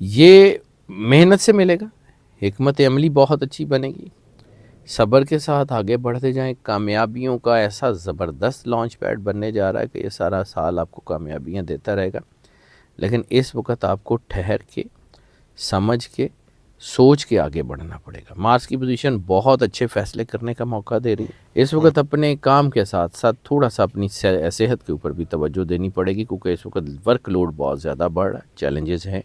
یہ محنت سے ملے گا، حکمت عملی بہت اچھی بنے گی، صبر کے ساتھ آگے بڑھتے جائیں. کامیابیوں کا ایسا زبردست لانچ پیڈ بننے جا رہا ہے کہ یہ سارا سال آپ کو کامیابیاں دیتا رہے گا. لیکن اس وقت آپ کو ٹھہر کے، سمجھ کے، سوچ کے آگے بڑھنا پڑے گا. مارس کی پوزیشن بہت اچھے فیصلے کرنے کا موقع دے رہی ہے. اس وقت اپنے کام کے ساتھ ساتھ تھوڑا سا اپنی صحت کے اوپر بھی توجہ دینی پڑے گی، کیونکہ اس وقت ورک لوڈ بہت زیادہ بڑھ رہا ہے، چیلنجز ہیں.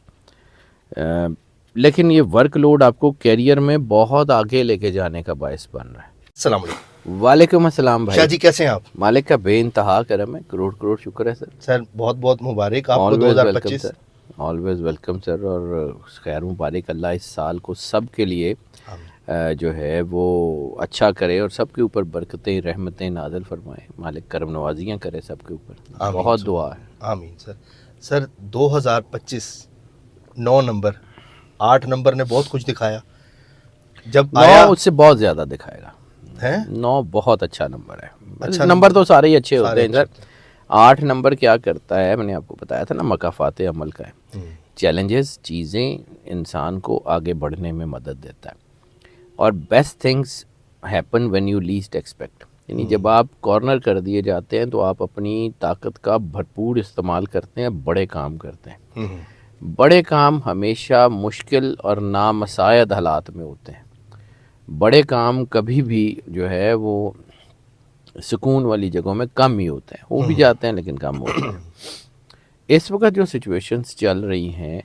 لیکن یہ ورک لوڈ آپ کو کیریئر میں بہت آگے لے کے جانے کا باعث بن رہا ہے. السلام علیکم. وعلیکم السلام بھائی. شاہ جی کیسے ہیں آپ؟ مالک کا بے انتہا کرم ہے، کروڑ کروڑ شکر ہے سر. سر بہت بہت مبارک آپ کو آلویز ویلکم 2025. سر، آلویز ویلکم سر. اور خیر مبارک، اللہ اس سال کو سب کے لیے جو ہے وہ اچھا کرے اور سب کے اوپر برکتیں رحمتیں نازل فرمائے. مالک کرم نوازیاں کرے سب کے اوپر. بہت دعا ہے. آمین سر. سر 2025 9 نمبر 8 نمبر نے بہت کچھ دکھایا. جب آیا 9 اس سے بہت زیادہ دکھائے گا. 9 بہت اچھا نمبر ہے. اچھا نمبر تو سارے ہی اچھے ہوتے ہیں سر. سر. 8 نمبر کیا کرتا ہے، میں نے آپ کو بتایا تھا نا، مکافات عمل کا ہے. چیلنجز، چیزیں انسان کو آگے بڑھنے میں مدد دیتا ہے. اور best things happen when you list expect. یعنی جب آپ کارنر کر دیے جاتے ہیں تو آپ اپنی طاقت کا بھرپور استعمال کرتے ہیں، بڑے کام کرتے ہیں. بڑے کام ہمیشہ مشکل اور نامساعد حالات میں ہوتے ہیں. بڑے کام کبھی بھی جو ہے وہ سکون والی جگہوں میں کم ہی ہوتے ہیں. ہو بھی جاتے ہیں لیکن کم ہوتے ہیں. اس وقت جو سچویشنز چل رہی ہیں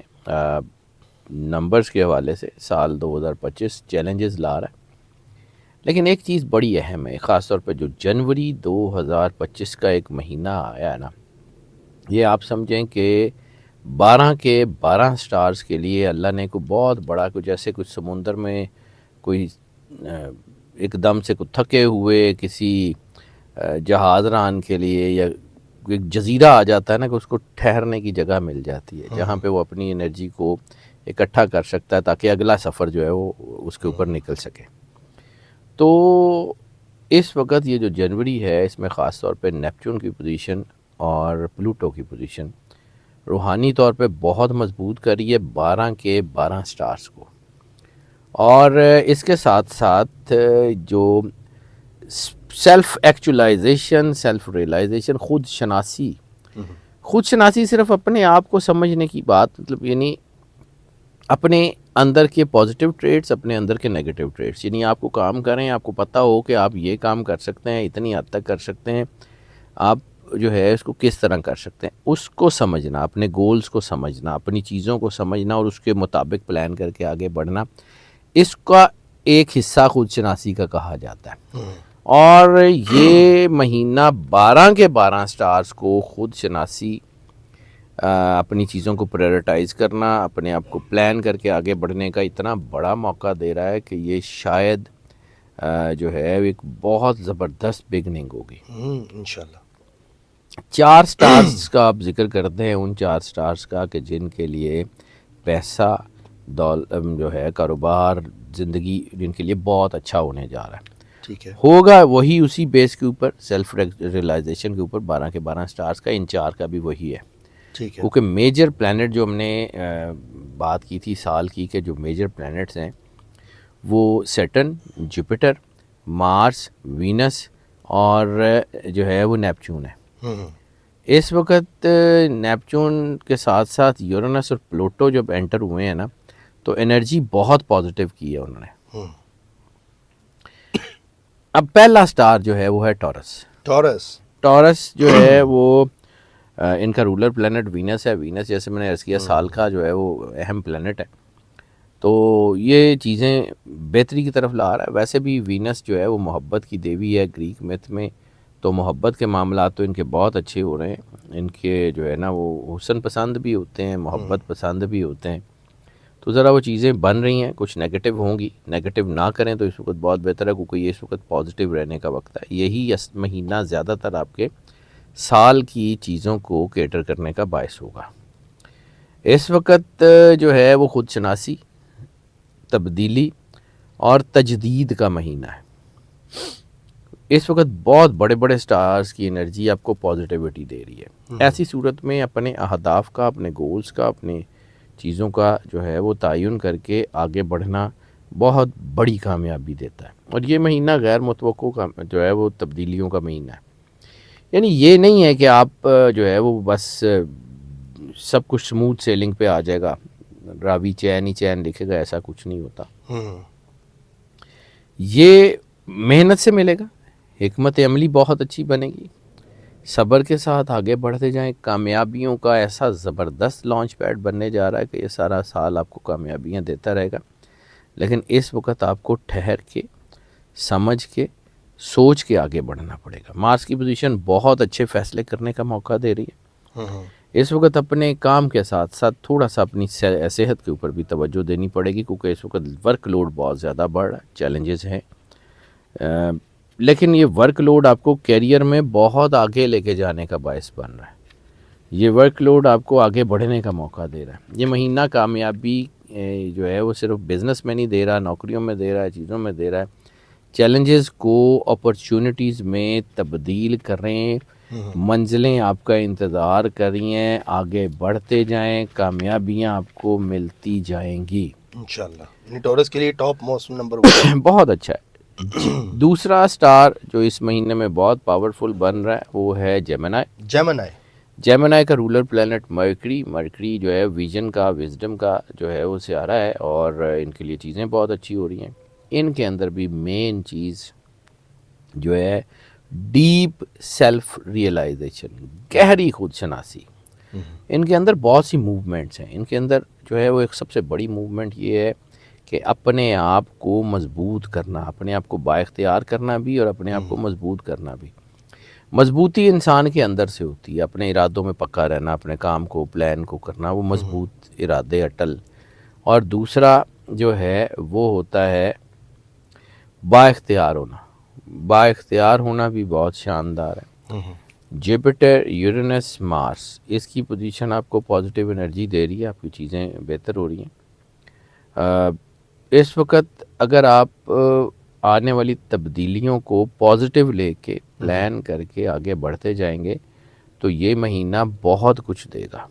نمبرز کے حوالے سے، سال 2025 چیلنجز لا رہا ہے. لیکن ایک چیز بڑی اہم ہے، خاص طور پہ جو جنوری 2025 کا ایک مہینہ آیا ہے نا، یہ آپ سمجھیں کہ 12 کے 12 سٹارز کے لیے اللہ نے کوئی بہت بڑا، کچھ جیسے کچھ سمندر میں کوئی ایک دم سے کوئی تھکے ہوئے کسی جہاز ران کے لیے یا ایک جزیرہ آ جاتا ہے نا، کہ اس کو ٹھہرنے کی جگہ مل جاتی ہے جہاں پہ وہ اپنی انرجی کو اکٹھا کر سکتا ہے تاکہ اگلا سفر جو ہے وہ اس کے اوپر نکل سکے. تو اس وقت یہ جو جنوری ہے، اس میں خاص طور پہ نیپچون کی پوزیشن اور پلوٹو کی پوزیشن روحانی طور پہ بہت مضبوط کری ہے 12 کے 12 سٹارز کو. اور اس کے ساتھ ساتھ جو سیلف ایکچولائزیشن، سیلف ریئلائزیشن، خود شناسی صرف اپنے آپ کو سمجھنے کی بات، مطلب یعنی اپنے اندر کے پازیٹیو ٹریٹس، اپنے اندر کے نیگیٹیو ٹریٹس. یعنی آپ کو کام کریں، آپ کو پتہ ہو کہ آپ یہ کام کر سکتے ہیں، اتنی حد تک کر سکتے ہیں، آپ جو ہے اس کو کس طرح کر سکتے ہیں، اس کو سمجھنا، اپنے گولز کو سمجھنا، اپنی چیزوں کو سمجھنا اور اس کے مطابق پلان کر کے آگے بڑھنا، اس کا ایک حصہ خود شناسی کا کہا جاتا ہے. اور یہ مہینہ 12 کے 12 سٹارز کو خود شناسی، اپنی چیزوں کو پریورٹائز کرنا، اپنے آپ کو پلان کر کے آگے بڑھنے کا اتنا بڑا موقع دے رہا ہے کہ یہ شاید جو ہے ایک بہت زبردست بگننگ ہوگی. انشاءاللہ. 4 سٹارز کا آپ ذکر کرتے ہیں، ان 4 سٹارز کا کہ جن کے لیے پیسہ جو ہے کاروبار، زندگی جن کے لیے بہت اچھا ہونے جا رہا ہے. ٹھیک ہے. ہوگا وہی اسی بیس کے اوپر، سیلف ریئلائزیشن کے اوپر. 12 کے 12 سٹارز کا ان 4 کا بھی وہی ہے. ٹھیک ہے. کیونکہ میجر پلانٹ جو ہم نے بات کی تھی سال کی، کہ جو میجر پلانٹس ہیں وہ سیٹرن، جوپیٹر، مارس، وینس اور جو ہے وہ نیپچون ہے. اس وقت نیپچون کے ساتھ ساتھ یورینس اور پلوٹو جب انٹر ہوئے ہیں نا، تو انرجی بہت پازیٹیو کی ہے انہوں نے. اب پہلا سٹار جو ہے وہ ہے ٹورس جو ہے وہ ان کا رولر پلانٹ وینس ہے. وینس جیسے میں نے عرض کیا سال کا جو ہے وہ اہم پلانٹ ہے، تو یہ چیزیں بہتری کی طرف لا رہا ہے. ویسے بھی وینس جو ہے وہ محبت کی دیوی ہے گریک میتھ میں، تو محبت کے معاملات تو ان کے بہت اچھے ہو رہے ہیں. ان کے جو ہے نا وہ حسن پسند بھی ہوتے ہیں، محبت پسند بھی ہوتے ہیں. تو ذرا وہ چیزیں بن رہی ہیں. کچھ نیگیٹو ہوں گی، نیگیٹو نہ کریں تو اس وقت بہت بہتر ہے، کیونکہ یہ اس وقت پازیٹیو رہنے کا وقت ہے. یہی مہینہ زیادہ تر آپ کے سال کی چیزوں کو کیٹر کرنے کا باعث ہوگا. اس وقت جو ہے وہ خود شناسی، تبدیلی اور تجدید کا مہینہ ہے. اس وقت بہت بڑے بڑے سٹارز کی انرجی آپ کو پازیٹیوٹی دے رہی ہے. ایسی صورت میں اپنے اہداف کا، اپنے گولز کا، اپنے چیزوں کا جو ہے وہ تعین کر کے آگے بڑھنا بہت بڑی کامیابی دیتا ہے. اور یہ مہینہ غیر متوقع کا جو ہے وہ تبدیلیوں کا مہینہ ہے. یعنی یہ نہیں ہے کہ آپ جو ہے وہ بس سب کچھ سموتھ سیلنگ پہ آ جائے گا، راوی چین ہی چین لکھے گا، ایسا کچھ نہیں ہوتا. یہ محنت سے ملے گا، حکمت عملی بہت اچھی بنے گی، صبر کے ساتھ آگے بڑھتے جائیں. کامیابیوں کا ایسا زبردست لانچ پیڈ بننے جا رہا ہے کہ یہ سارا سال آپ کو کامیابیاں دیتا رہے گا. لیکن اس وقت آپ کو ٹھہر کے، سمجھ کے، سوچ کے آگے بڑھنا پڑے گا. مارس کی پوزیشن بہت اچھے فیصلے کرنے کا موقع دے رہی ہے. اس وقت اپنے کام کے ساتھ ساتھ تھوڑا سا اپنی صحت کے اوپر بھی توجہ دینی پڑے گی، کیونکہ اس وقت ورک لوڈ بہت زیادہ بڑھ رہا ہے، چیلنجز ہیں. لیکن یہ ورک لوڈ آپ کو کیریئر میں بہت آگے لے کے جانے کا باعث بن رہا ہے. یہ ورک لوڈ آپ کو آگے بڑھنے کا موقع دے رہا ہے. یہ مہینہ کامیابی جو ہے وہ صرف بزنس میں نہیں دے رہا، نوکریوں میں دے رہا ہے، چیزوں میں دے رہا ہے. چیلنجز کو اپرچونٹیز میں تبدیل کریں، منزلیں آپ کا انتظار کر رہی ہیں، آگے بڑھتے جائیں، کامیابیاں آپ کو ملتی جائیں گی انشاءاللہ. ٹورس کے لیے ٹاپ موسم نمبر 1 بہت اچھا ہے. دوسرا سٹار جو اس مہینے میں بہت پاورفل بن رہا ہے وہ ہے جیمنائی. جیمنائی کا رولر پلینٹ مرکری جو ہے ویژن کا، وزڈم کا جو ہے وہ سیارہ ہے، اور ان کے لیے چیزیں بہت اچھی ہو رہی ہیں. ان کے اندر بھی مین چیز جو ہے ڈیپ سیلف ریئلائزیشن، گہری خود شناسی. ان کے اندر بہت سی موومنٹس ہیں. ان کے اندر جو ہے وہ ایک سب سے بڑی موومنٹ یہ ہے کہ اپنے آپ کو مضبوط کرنا، اپنے آپ کو بااختیار کرنا بھی اور اپنے آپ کو مضبوط کرنا بھی. مضبوطی انسان کے اندر سے ہوتی ہے، اپنے ارادوں میں پکا رہنا، اپنے کام کو، پلان کو کرنا، وہ مضبوط ارادے، اٹل. اور دوسرا جو ہے وہ ہوتا ہے بااختیار ہونا. بااختیار ہونا بھی بہت شاندار ہے. جوپیٹر، یورینس، مارس، اس کی پوزیشن آپ کو پازیٹیو انرجی دے رہی ہے، آپ کی چیزیں بہتر ہو رہی ہیں. اس وقت اگر آپ آنے والی تبدیلیوں کو پازیٹیو لے کے پلان کر کے آگے بڑھتے جائیں گے تو یہ مہینہ بہت کچھ دے گا.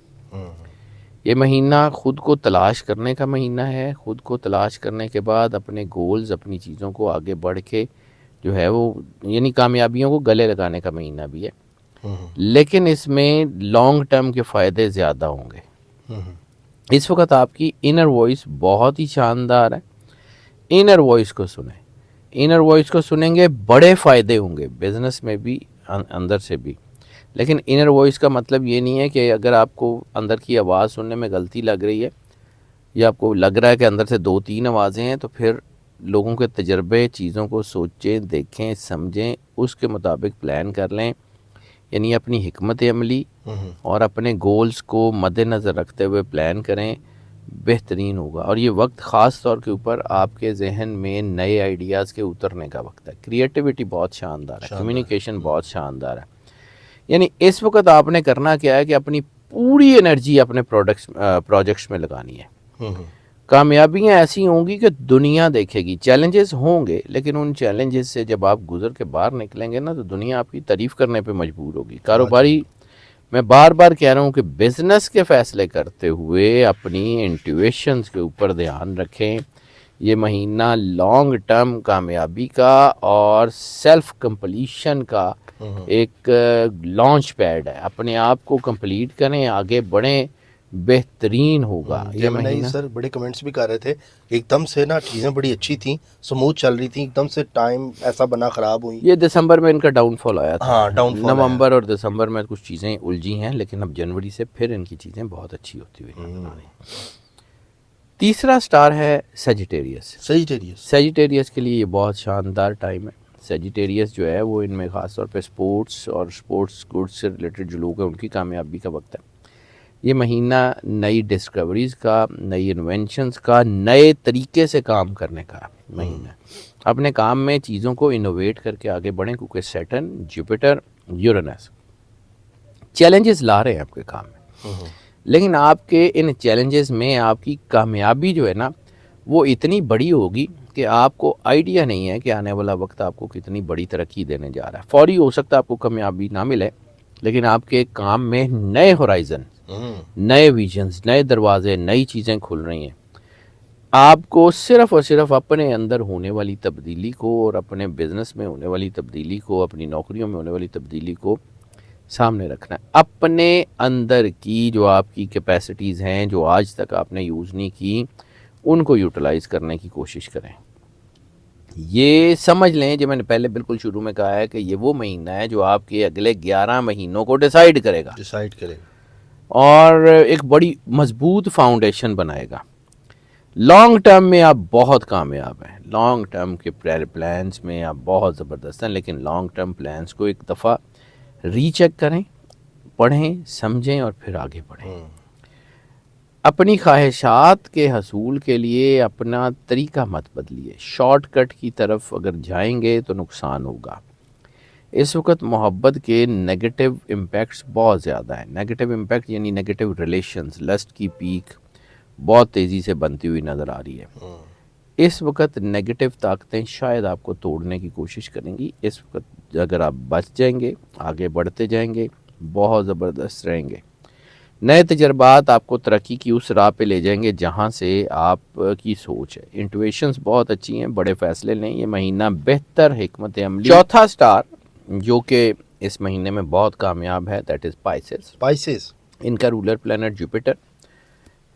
یہ مہینہ خود کو تلاش کرنے کا مہینہ ہے. خود کو تلاش کرنے کے بعد اپنے گولز، اپنی چیزوں کو آگے بڑھ کے جو ہے وہ یعنی کامیابیوں کو گلے لگانے کا مہینہ بھی ہے. لیکن اس میں لانگ ٹرم کے فائدے زیادہ ہوں گے. اس وقت آپ کی انر وائس بہت ہی شاندار ہے. انر وائس کو سنیں. انر وائس کو سنیں گے بڑے فائدے ہوں گے، بزنس میں بھی، اندر سے بھی. لیکن انر وائس کا مطلب یہ نہیں ہے کہ اگر آپ کو اندر کی آواز سننے میں غلطی لگ رہی ہے یا آپ کو لگ رہا ہے کہ اندر سے 2-3 آوازیں ہیں، تو پھر لوگوں کے تجربے، چیزوں کو سوچیں، دیکھیں، سمجھیں، اس کے مطابق پلان کر لیں. یعنی اپنی حکمت عملی اور اپنے گولز کو مد نظر رکھتے ہوئے پلان کریں، بہترین ہوگا. اور یہ وقت خاص طور کے اوپر آپ کے ذہن میں نئے آئیڈیاز کے اترنے کا وقت ہے. کریٹیوٹی بہت شاندار ہے، کمیونیکیشن بہت شاندار ہے. یعنی اس وقت آپ نے کرنا کیا ہے کہ اپنی پوری انرجی اپنے پروجیکٹس میں لگانی ہے. کامیابیاں ایسی ہوں گی کہ دنیا دیکھے گی. چیلنجز ہوں گے، لیکن ان چیلنجز سے جب آپ گزر کے باہر نکلیں گے نا تو دنیا آپ کی تعریف کرنے پہ مجبور ہوگی. کاروباری میں بار بار کہہ رہا ہوں کہ بزنس کے فیصلے کرتے ہوئے اپنی انٹیویشنز کے اوپر دھیان رکھیں. یہ مہینہ لانگ ٹرم کامیابی کا اور سیلف کمپلیشن کا ایک لانچ پیڈ ہے. اپنے آپ کو کمپلیٹ کریں، آگے بڑھیں، بہترین ہوگا یہ مہینہ. سر بڑے کمنٹس بھی کر رہے تھے، ایک دم سے نا چیزیں بڑی اچھی تھیں، سموتھ چل رہی تھیں، ایک دم سے ٹائم ایسا بنا خراب ہوئی. یہ دسمبر میں ان کا ڈاؤن فال آیا تھا. ہاں، ڈاؤن فال. نومبر اور دسمبر میں کچھ چیزیں الجھی ہیں، لیکن اب جنوری سے پھر ان کی چیزیں بہت اچھی ہوتی ہوئی. تیسرا سٹار ہے سیجیٹیریس کے لیے یہ بہت شاندار ٹائم ہے. سیجیٹیریس جو ہے وہ ان میں خاص طور پہ سپورٹس اور سپورٹس گڈس سے ریلیٹڈ جو لوگ ہیں ان کی کامیابی کا وقت ہے. یہ مہینہ نئی ڈسکوریز کا، نئی انوینشنز کا، نئے طریقے سے کام کرنے کا مہینہ ہے. اپنے کام میں چیزوں کو انوویٹ کر کے آگے بڑھیں، کیونکہ سیٹرن، جوپیٹر، یورینس چیلنجز لا رہے ہیں آپ کے کام میں. لیکن آپ کے ان چیلنجز میں آپ کی کامیابی جو ہے نا وہ اتنی بڑی ہوگی کہ کہ آپ کو آئیڈیا نہیں ہے کہ آنے والا وقت آپ کو کتنی بڑی ترقی دینے جا رہا ہے. فوری ہو سکتا ہے آپ کو کامیابی نہ ملے، لیکن آپ کے کام میں نئے ہورائزن، نئے ویژنز، نئے دروازے، نئی چیزیں کھل رہی ہیں. آپ کو صرف اور صرف اپنے اندر ہونے والی تبدیلی کو اور اپنے بزنس میں ہونے والی تبدیلی کو، اپنی نوکریوں میں ہونے والی تبدیلی کو سامنے رکھنا ہے. اپنے اندر کی جو آپ کی کیپیسٹیز ہیں جو آج تک آپ نے یوز نہیں کی، ان کو یوٹیلائز کرنے کی کوشش کریں. یہ سمجھ لیں، جو میں نے پہلے بالکل شروع میں کہا ہے کہ یہ وہ مہینہ ہے جو آپ کے اگلے 11 مہینوں کو ڈیسائیڈ کرے گا اور ایک بڑی مضبوط فاؤنڈیشن بنائے گا. لانگ ٹرم میں آپ بہت کامیاب ہیں، لانگ ٹرم کے پلانز میں آپ بہت زبردست ہیں، لیکن لانگ ٹرم پلانز کو ایک دفعہ ری چیک کریں، پڑھیں، سمجھیں اور پھر آگے بڑھیں. اپنی خواہشات کے حصول کے لیے اپنا طریقہ مت بدلیے. شارٹ کٹ کی طرف اگر جائیں گے تو نقصان ہوگا. اس وقت محبت کے نیگیٹو امپیکٹس بہت زیادہ ہیں. نیگیٹو امپیکٹ یعنی نیگیٹو ریلیشنز، لسٹ کی پیک بہت تیزی سے بنتی ہوئی نظر آ رہی ہے. اس وقت نیگیٹو طاقتیں شاید آپ کو توڑنے کی کوشش کریں گی. اس وقت اگر آپ بچ جائیں گے، آگے بڑھتے جائیں گے، بہت زبردست رہیں گے. نئے تجربات آپ کو ترقی کی اس راہ پہ لے جائیں گے جہاں سے آپ کی سوچ ہے. انٹویشنز بہت اچھی ہیں، بڑے فیصلے لیں. یہ مہینہ بہتر حکمت عملی. چوتھا سٹار جو کہ اس مہینے میں بہت کامیاب ہے، دیٹ از پائسز. ان کا رولر پلانٹ جوپیٹر.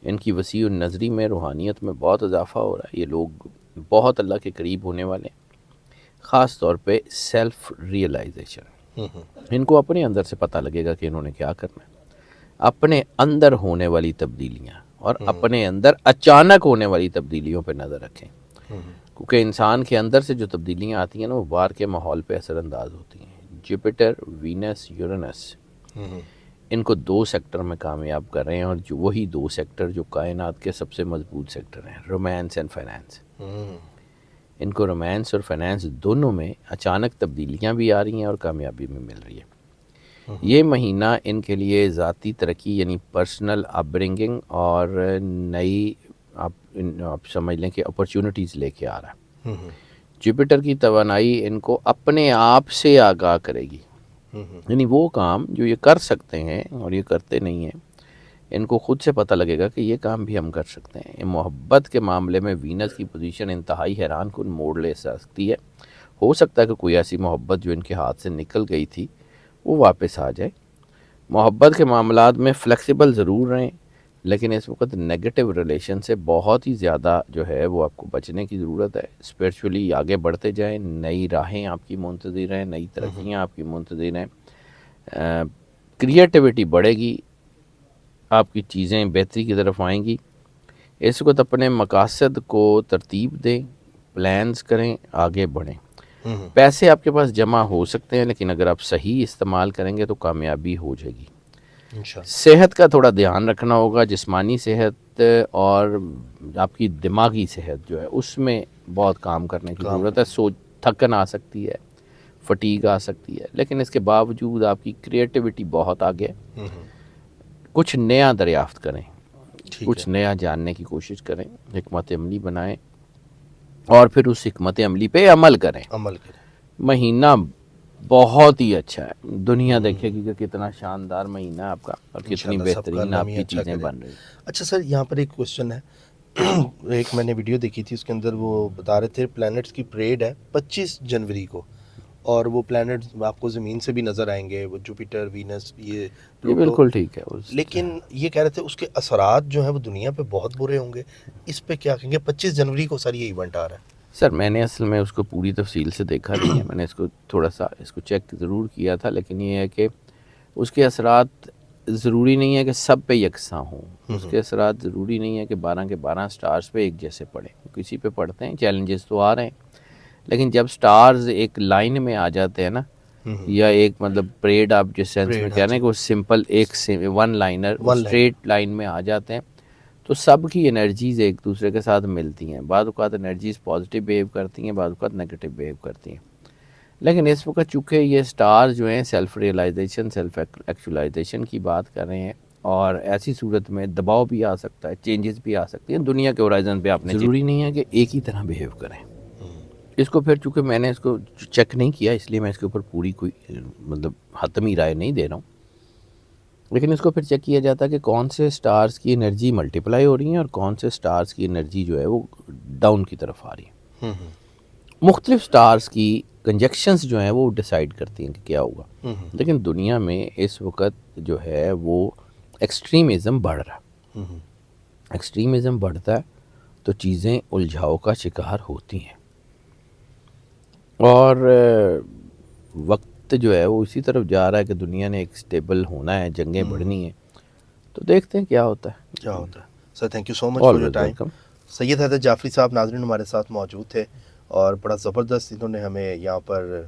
ان کی وسیع النظری میں، روحانیت میں بہت اضافہ ہو رہا ہے. یہ لوگ بہت اللہ کے قریب ہونے والے ہیں، خاص طور پہ سیلف ریئلائزیشن. ان کو اپنے اندر سے پتہ لگے گا کہ انہوں نے کیا کرنا ہے. اپنے اندر ہونے والی تبدیلیاں اور اپنے اندر اچانک ہونے والی تبدیلیوں پہ نظر رکھیں، کیونکہ انسان کے اندر سے جو تبدیلیاں آتی ہیں نا، وہ باہر کے ماحول پہ اثر انداز ہوتی ہیں. جوپیٹر، وینس، یورینس ان کو 2 سیکٹر میں کامیاب کر رہے ہیں، اور جو وہی 2 سیکٹر جو کائنات کے سب سے مضبوط سیکٹر ہیں، رومانس اینڈ فائنانس. ان کو رومانس اور فائنانس دونوں میں اچانک تبدیلیاں بھی آ رہی ہیں اور کامیابی بھی مل رہی ہے. یہ مہینہ ان کے لیے ذاتی ترقی یعنی پرسنل اپ برنگنگ اور نئی آپ سمجھ لیں کہ اپرچونٹیز لے کے آ رہا ہے. جوپیٹر کی توانائی ان کو اپنے آپ سے آگاہ کرے گی، یعنی وہ کام جو یہ کر سکتے ہیں اور یہ کرتے نہیں ہیں، ان کو خود سے پتہ لگے گا کہ یہ کام بھی ہم کر سکتے ہیں. محبت کے معاملے میں وینس کی پوزیشن انتہائی حیران کن موڑ لے سکتی ہے. ہو سکتا ہے کہ کوئی ایسی محبت جو ان کے ہاتھ سے نکل گئی تھی وہ واپس آ جائے. محبت کے معاملات میں فلیکسیبل ضرور رہیں، لیکن اس وقت نیگیٹو ریلیشن سے بہت ہی زیادہ جو ہے وہ آپ کو بچنے کی ضرورت ہے. اسپریچولی آگے بڑھتے جائیں، نئی راہیں آپ کی منتظر ہیں، نئی ترقیاں آپ کی منتظر ہیں. کریٹیوٹی بڑھے گی، آپ کی چیزیں بہتری کی طرف آئیں گی. اس وقت اپنے مقاصد کو ترتیب دیں، پلانز کریں، آگے بڑھیں. پیسے آپ کے پاس جمع ہو سکتے ہیں، لیکن اگر آپ صحیح استعمال کریں گے تو کامیابی ہو جائے گی. صحت کا تھوڑا دھیان رکھنا ہوگا. جسمانی صحت اور آپ کی دماغی صحت جو ہے اس میں بہت کام کرنے کی ضرورت ہے. تھکن آ سکتی ہے، فٹیگ آ سکتی ہے، لیکن اس کے باوجود آپ کی کریٹیوٹی بہت آگے ہے. کچھ نیا دریافت کریں، کچھ نیا جاننے کی کوشش کریں، حکمت عملی بنائیں اور پھر اس حکمت عملی پہ عمل کریں. مہینہ بہت ہی اچھا ہے. دنیا دیکھے گی کہ کتنا شاندار مہینہ ہے آپ کا اور کتنی بہترین آپ کی چیزیں بن رہی. اچھا سر، یہاں پر ایک کوشچن ہے. ایک میں نے ویڈیو دیکھی تھی، اس کے اندر وہ بتا رہے تھے پلانٹس کی پریڈ ہے 25 جنوری کو، اور وہ پلانٹس آپ کو زمین سے بھی نظر آئیں گے، وہ جوپیٹر، وینس، یہ بالکل ٹھیک ہے. لیکن یہ کہہ رہے تھے اس کے اثرات جو ہیں وہ دنیا پہ بہت برے ہوں گے. اس پہ کیا کہیں گے؟ 25 جنوری کو سر یہ ایونٹ آ رہا ہے. سر میں نے اصل میں اس کو پوری تفصیل سے دیکھا نہیں ہے. میں نے اس کو تھوڑا سا چیک ضرور کیا تھا، لیکن یہ ہے کہ اس کے اثرات ضروری نہیں ہے کہ سب پہ یکساں ہوں. اس کے اثرات ضروری نہیں ہے کہ 12 کے 12 سٹارز پہ ایک جیسے پڑیں. کسی پہ پڑھتے ہیں، چیلنجز تو آ رہے ہیں، لیکن جب سٹارز ایک لائن میں آ جاتے ہیں نا، یا ایک مطلب پریڈ آپ جس سینس میں کہہ رہے ہیں کہ وہ سمپل ایک ون لائنر اسٹریٹ لائن میں آ جاتے ہیں، تو سب کی انرجیز ایک دوسرے کے ساتھ ملتی ہیں. بعض اوقات انرجیز پازیٹیو بیہیو کرتی ہیں، بعض اوقات نیگیٹیو بیہیو کرتی ہیں. لیکن اس وقت چونکہ یہ سٹار جو ہیں سیلف ریئلائزیشن، سیلف ایکچولائزیشن کی بات کر رہے ہیں، اور ایسی صورت میں دباؤ بھی آ سکتا ہے، چینجز بھی آ سکتی ہیں. دنیا کے ہورائزن پہ آپ نے ضروری نہیں ہے کہ ایک ہی طرح بیہیو کریں. اس کو پھر چونکہ میں نے اس کو چیک نہیں کیا اس لیے میں اس کے اوپر پوری کوئی مطلب حتمی رائے نہیں دے رہا ہوں، لیکن اس کو پھر چیک کیا جاتا ہے کہ کون سے سٹارز کی انرجی ملٹیپلائی ہو رہی ہیں اور کون سے سٹارز کی انرجی جو ہے وہ ڈاؤن کی طرف آ رہی ہے۔ مختلف سٹارز کی کنجیکشنز جو ہیں وہ ڈیسائیڈ کرتی ہیں کہ کیا ہوگا، لیکن دنیا میں اس وقت جو ہے وہ ایکسٹریمزم بڑھ رہا ہے۔ ایکسٹریمزم بڑھتا ہے تو چیزیں الجھاؤ کا شکار ہوتی ہیں، اور وقت جو ہے وہ اسی طرف جا رہا ہے کہ دنیا نے ایک سٹیبل ہونا ہے، جنگیں بڑھنی ہیں، تو دیکھتے ہیں کیا ہوتا ہے۔ کیا ہوتا ہے۔ Sir thank you so much for your Always time. welcome۔ سید حیدر جعفری صاحب ناظرین ہمارے ساتھ موجود تھے اور بڑا زبردست انہوں نے ہمیں یہاں پر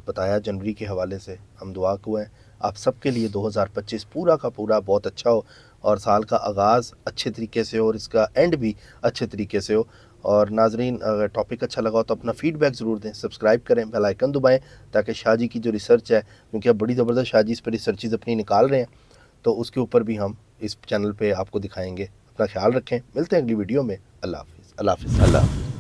بتایا جنوری کے حوالے سے۔ ہم دعا کو ہیں آپ سب کے لیے 2025 پورا کا پورا بہت اچھا ہو، اور سال کا آغاز اچھے طریقے سے ہو اور اس کا اینڈ بھی اچھے طریقے سے ہو۔ اور ناظرین اگر ٹاپک اچھا لگا ہو تو اپنا فیڈ بیک ضرور دیں، سبسکرائب کریں، بیل آئیکن دبائیں تاکہ شاہ جی کی جو ریسرچ ہے، کیونکہ اب بڑی زبردست شاہ جی اس پہ ریسرچز اپنی نکال رہے ہیں، تو اس کے اوپر بھی ہم اس چینل پہ آپ کو دکھائیں گے۔ اپنا خیال رکھیں، ملتے ہیں اگلی ویڈیو میں۔ اللہ حافظ۔ اللہ حافظ۔ اللہ حافظ۔